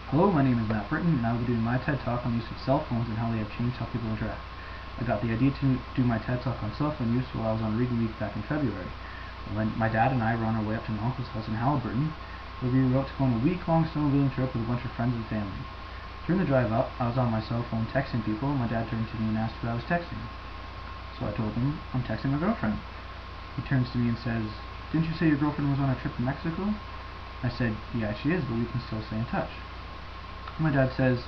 Hello, my name is Britton, and I will be doing my TED Talk on the use of cell phones and how they have changed how people interact. I got the idea to do my TED Talk on cell phone use while I was on reading week back in February. When my dad and I were on our way up to my uncle's house in Britton, where we were about to go on a week-long snowmobiling trip with a bunch of friends and family. During the drive up, I was on my cell phone texting people, and my dad turned to me and asked who I was texting. So I told him, I'm texting my girlfriend. He turns to me and says, "Didn't you say your girlfriend was on a trip to Mexico?" I said, "Yeah, she is, but we can still stay in touch." My dad says,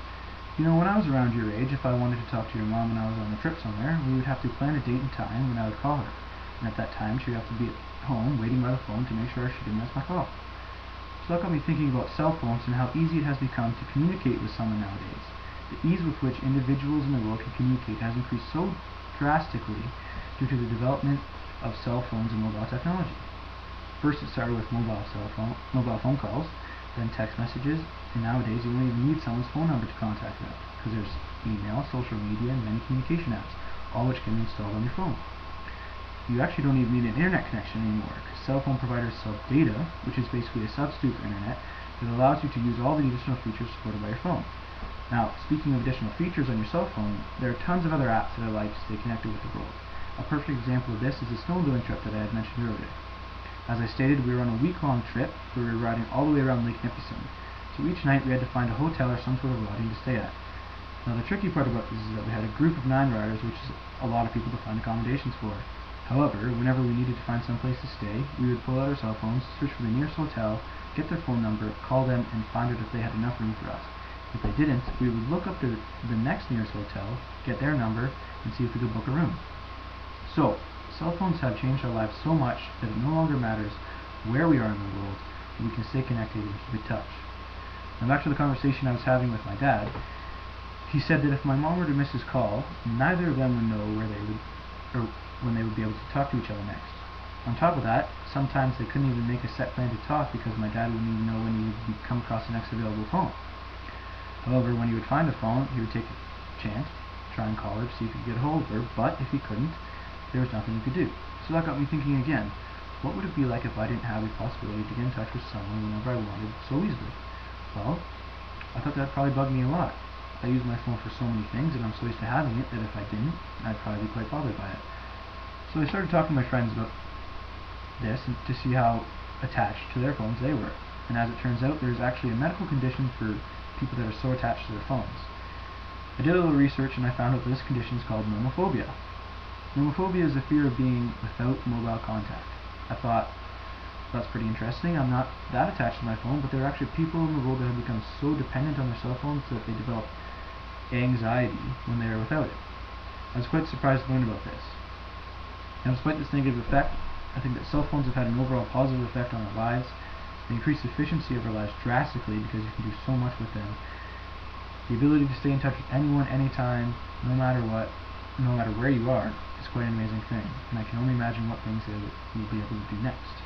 "You know, when I was around your age, if I wanted to talk to your mom when I was on a trip somewhere, we would have to plan a date and time when I would call her. And at that time, she would have to be at home waiting by the phone to make sure she didn't miss my call." So that got me thinking about cell phones and how easy it has become to communicate with someone nowadays. The ease with which individuals in the world can communicate has increased so drastically due to the development of cell phones and mobile technology. First, it started with mobile phone calls, then text messages, and nowadays you don't even need someone's phone number to contact them, because there's email, social media, and many communication apps, all which can be installed on your phone. You actually don't even need an internet connection anymore, because cell phone providers sell data, which is basically a substitute for internet, that allows you to use all the additional features supported by your phone. Now, speaking of additional features on your cell phone, there are tons of other apps that allow you to stay connected with the world. A perfect example of this is the snowmobiling trip that I had mentioned earlier. As I stated, we were on a week-long trip where we were riding all the way around Lake Nipissing. So each night we had to find a hotel or some sort of lodging to stay at. Now the tricky part about this is that we had a group of 9 riders, which is a lot of people to find accommodations for. However, whenever we needed to find some place to stay, we would pull out our cell phones, search for the nearest hotel, get their phone number, call them, and find out if they had enough room for us. If they didn't, we would look up to the next nearest hotel, get their number, and see if we could book a room. So, cell phones have changed our lives so much that it no longer matters where we are in the world, but we can stay connected and keep in touch. Now back to the conversation I was having with my dad. He said that if my mom were to miss his call, neither of them would know when they would be able to talk to each other next. On top of that, sometimes they couldn't even make a set plan to talk because my dad wouldn't even know when he would come across the next available phone. However, when he would find a phone, he would take a chance, try and call her to see if he could get a hold of her, but if he couldn't, there was nothing he could do. So that got me thinking again, what would it be like if I didn't have the possibility to get in touch with someone whenever I wanted so easily? Well, I thought that'd probably bug me a lot. I use my phone for so many things, and I'm so used to having it that if I didn't, I'd probably be quite bothered by it. So I started talking to my friends about this and to see how attached to their phones they were. And as it turns out, there's actually a medical condition for people that are so attached to their phones. I did a little research and I found out that this condition is called nomophobia. Nomophobia is the fear of being without mobile contact. I thought, that's pretty interesting. I'm not that attached to my phone, but there are actually people in the world that have become so dependent on their cell phones that they develop anxiety when they are without it. I was quite surprised to learn about this. Now, despite this negative effect, I think that cell phones have had an overall positive effect on our lives. They increase the efficiency of our lives drastically because you can do so much with them. The ability to stay in touch with anyone, anytime, no matter what, no matter where you are, is quite an amazing thing, and I can only imagine what things they will be able to do next.